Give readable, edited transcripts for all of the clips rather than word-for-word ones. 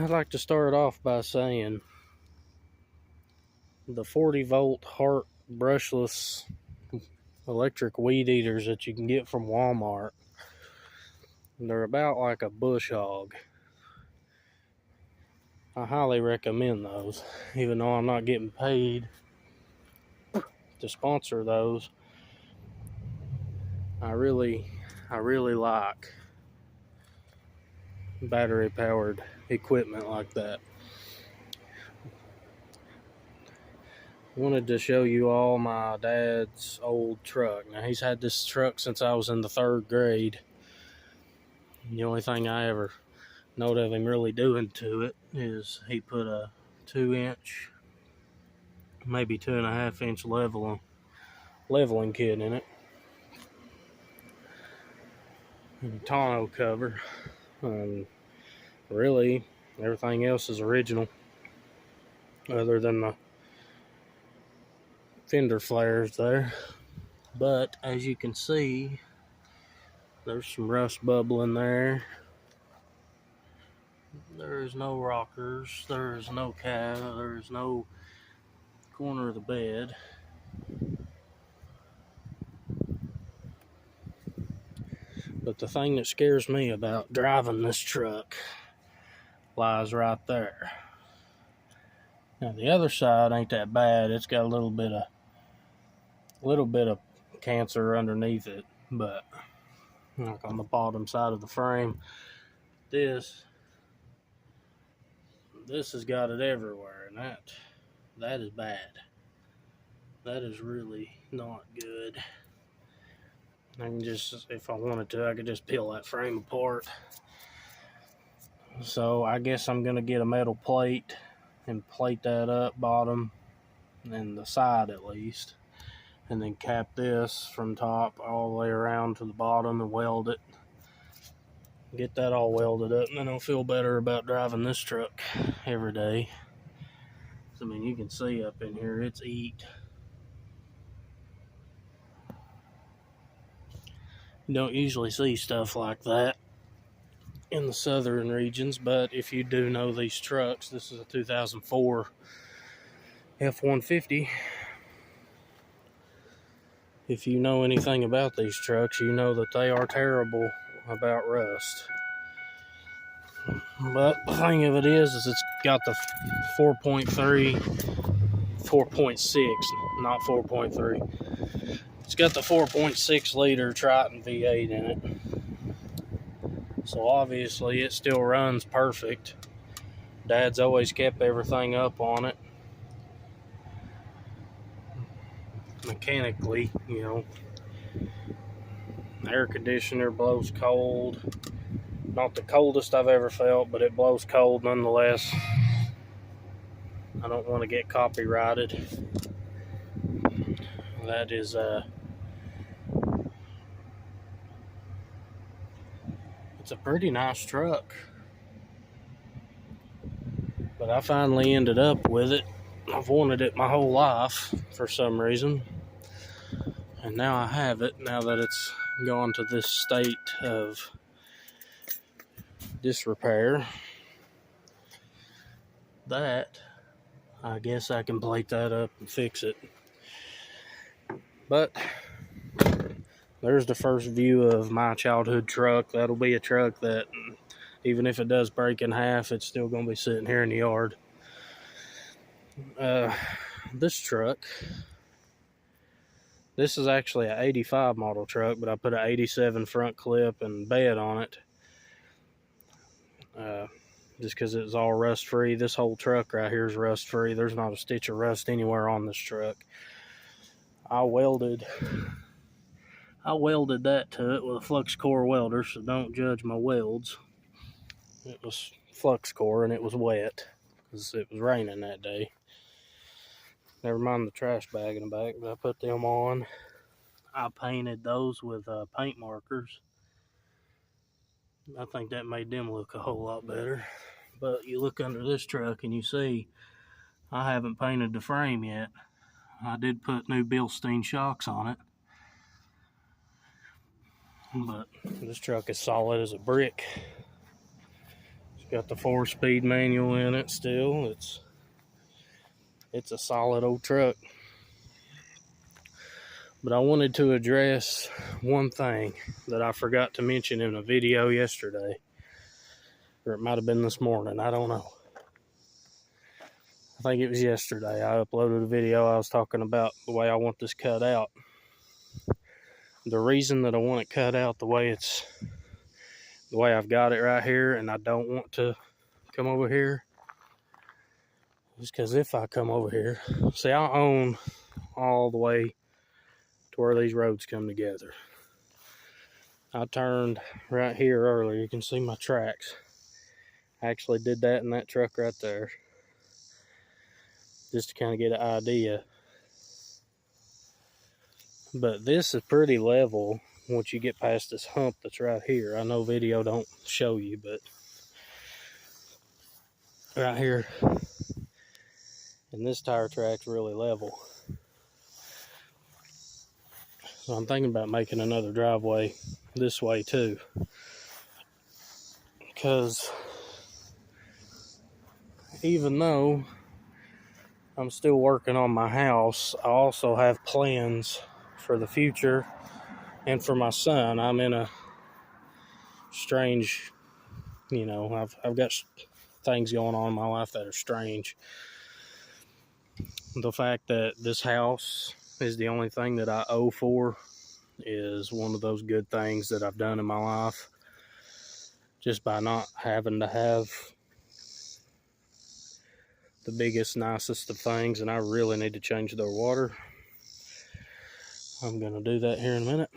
I'd like to start off by saying the 40-volt Hart brushless electric weed eaters that you can get from Walmart, they're about like a bush hog. I highly recommend those, even though I'm not getting paid to sponsor those. I really like battery powered equipment like that. Wanted to show you all my dad's old truck. Now, he's had this truck since I was in the 3rd grade. The only thing I ever knowed of him really doing to it is he put a 2-inch, maybe 2.5-inch leveling kit in it, and a tonneau cover. Really, everything else is original, other than the fender flares there. But as you can see, there's some rust bubbling there. There is no rockers, there is no cab, there is no corner of the bed. But the thing that scares me about driving this truck lies right there. Now the other side ain't that bad. It's got a little bit of cancer underneath it, but like on the bottom side of the frame, this has got it everywhere, and that is bad. That is really not good. I can just, if I wanted to, I could just peel that frame apart. So I guess I'm gonna get a metal plate and plate that up, bottom and the side at least, and then cap this from top all the way around to the bottom and weld it. Get that all welded up, and then I'll feel better about driving this truck every day. I mean, you can see up in here, it's eat. You don't usually see stuff like that in the southern regions, but if you do know these trucks, this is a 2004 F-150. If you know anything about these trucks, you know that they are terrible about rust. But the thing of it is it's got the 4.6, not 4.3. It's got the 4.6 liter Triton V8 in it. So obviously it still runs perfect. Dad's always kept everything up on it. Mechanically, you know. The air conditioner blows cold. Not the coldest I've ever felt, but it blows cold nonetheless. I don't want to get copyrighted. That is it's a pretty nice truck. But I finally ended up with it. I've wanted it my whole life for some reason. And now I have it, now that it's gone to this state of disrepair. That, I guess I can plate that up and fix it. But there's the first view of my childhood truck. That'll be a truck that, even if it does break in half, it's still going to be sitting here in the yard. This truck, this is actually an 85 model truck, but I put an 87 front clip and bed on it. Just because it's all rust free. This whole truck right here is rust free. There's not a stitch of rust anywhere on this truck. I welded that to it with a flux core welder, so don't judge my welds. It was flux core and it was wet because it was raining that day. Never mind the trash bag in the back, but I put them on. I painted those with paint markers. I think that made them look a whole lot better. But you look under this truck and you see I haven't painted the frame yet. I did put new Bilstein shocks on it. But this truck is solid as a brick. Got the 4-speed manual in it still. It's a solid old truck. But I wanted to address one thing that I forgot to mention in a video yesterday. Or it might have been this morning, I don't know. I think it was yesterday. I uploaded a video. I was talking about the way I want this cut out. The reason that I want it cut out the way I've got it right here, and I don't want to come over here, is because if I come over here, see, I own all the way to where these roads come together. I turned right here earlier. You can see my tracks. I actually did that in that truck right there, just to kind of get an idea. But this is pretty level once you get past this hump that's right here. I know video don't show you, but right here, and this tire track's really level. So I'm thinking about making another driveway this way too, because even though I'm still working on my house, I also have plans for the future and for my son. I'm in a strange, I've got things going on in my life that are strange. The fact that this house is the only thing that I owe for is one of those good things that I've done in my life, just by not having to have the biggest, nicest of things. And I really need to change their water. I'm going to do that here in a minute.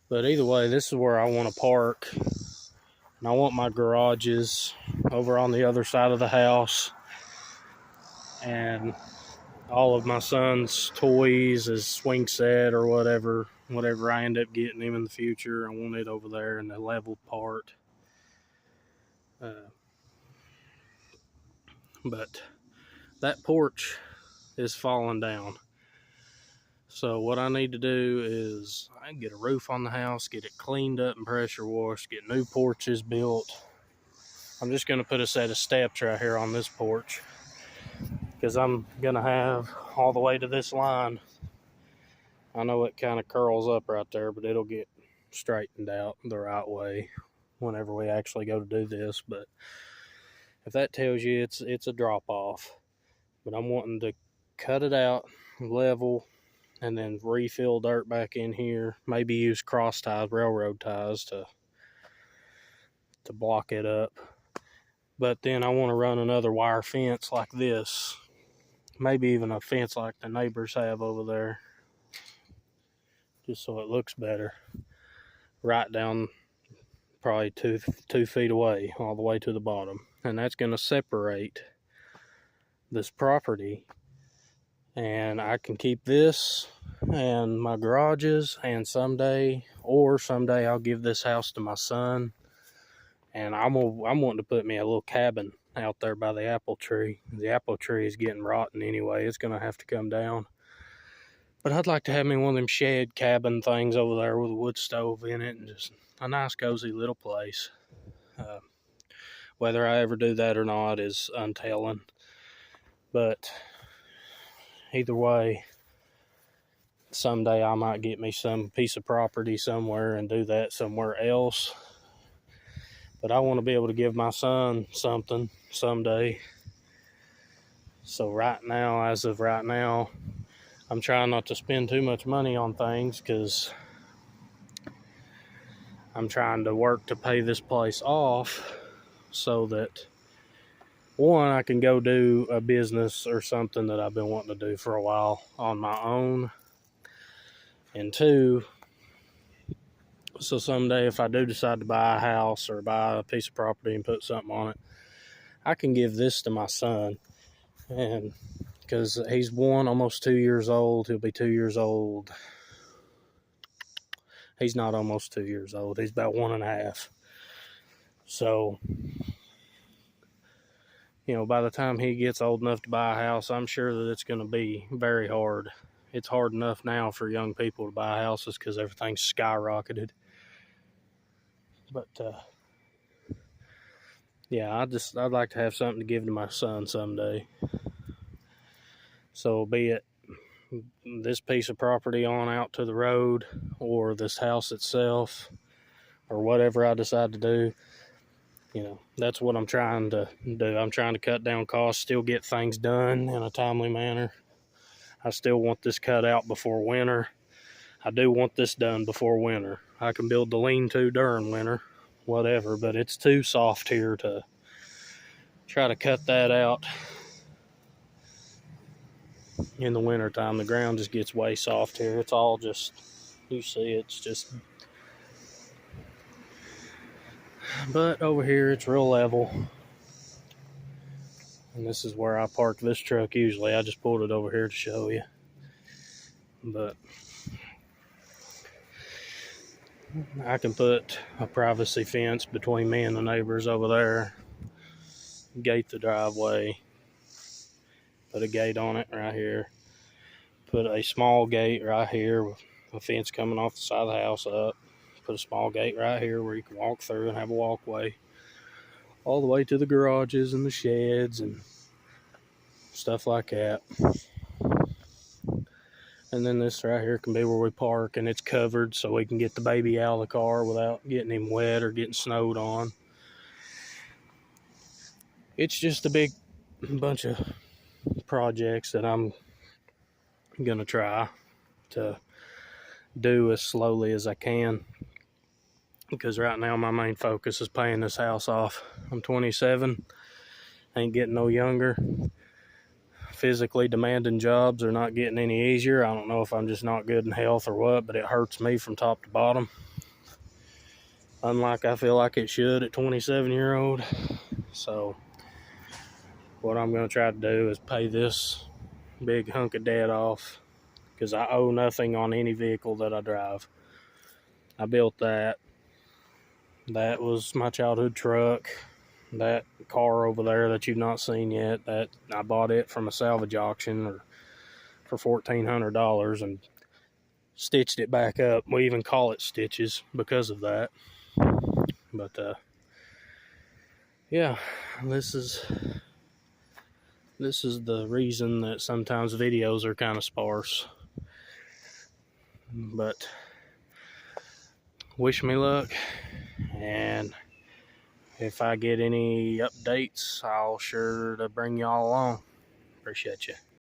But either way, this is where I want to park. And I want my garages over on the other side of the house. And all of my son's toys, his swing set or whatever I end up getting him in the future, I want it over there in the level part. But that porch is falling down. So what I need to do is I can get a roof on the house, get it cleaned up and pressure washed, get new porches built. I'm just going to put a set of steps right here on this porch, because I'm going to have all the way to this line. I know it kind of curls up right there, but it'll get straightened out the right way whenever we actually go to do this. But if that tells you it's a drop off, but I'm wanting to cut it out level and then refill dirt back in here, maybe use cross ties, railroad ties to block it up. But then I want to run another wire fence like this, maybe even a fence like the neighbors have over there, just so it looks better, right down probably two feet away all the way to the bottom. And that's going to separate this property, and I can keep this and my garages, and someday I'll give this house to my son. And I'm wanting to put me a little cabin out there by the apple tree. The apple tree is getting rotten anyway. It's going to have to come down. But I'd like to have me one of them shed cabin things over there with a wood stove in it, and just a nice cozy little place. Whether I ever do that or not is untelling. But either way, someday I might get me some piece of property somewhere and do that somewhere else. But I want to be able to give my son something someday. So as of right now, I'm trying not to spend too much money on things, because I'm trying to work to pay this place off, so that, one, I can go do a business or something that I've been wanting to do for a while on my own. And two, so someday if I do decide to buy a house or buy a piece of property and put something on it, I can give this to my son. And because he's almost 2 years old. He'll be 2 years old. He's not almost 2 years old. He's about 1.5. So, by the time he gets old enough to buy a house, I'm sure that it's going to be very hard. It's hard enough now for young people to buy houses because everything's skyrocketed. But yeah, I'd like to have something to give to my son someday. So be it this piece of property on out to the road, or this house itself, or whatever I decide to do, you know, that's what I'm trying to do. I'm trying to cut down costs, still get things done in a timely manner. I still want this cut out before winter. I do want this done before winter. I can build the lean-to during winter, whatever, but it's too soft here to try to cut that out in the wintertime. The ground just gets way soft here. It's all just, you see, it's just, but over here it's real level. And this is where I park this truck usually. I just pulled it over here to show you. But I can put a privacy fence between me and the neighbors over there, gate the driveway, put a gate on it right here, put a small gate right here with a fence coming off the side of the house up, put a small gate right here where you can walk through and have a walkway all the way to the garages and the sheds and stuff like that. And then this right here can be where we park, and it's covered so we can get the baby out of the car without getting him wet or getting snowed on. It's just a big bunch of projects that I'm gonna try to do as slowly as I can, because right now my main focus is paying this house off. I'm 27, ain't getting no younger. Physically demanding jobs are not getting any easier. I don't know if I'm just not good in health or what, but it hurts me from top to bottom, unlike I feel like it should at 27-year-old. So what I'm going to try to do is pay this big hunk of debt off, because I owe nothing on any vehicle that I drive. I built that. That was my childhood truck. That car over there that you've not seen yet, that I bought it from a salvage auction for $1,400 and stitched it back up. We even call it stitches because of that. But yeah, this is the reason that sometimes videos are kind of sparse. But wish me luck, and if I get any updates, I'll sure to bring y'all along. Appreciate you.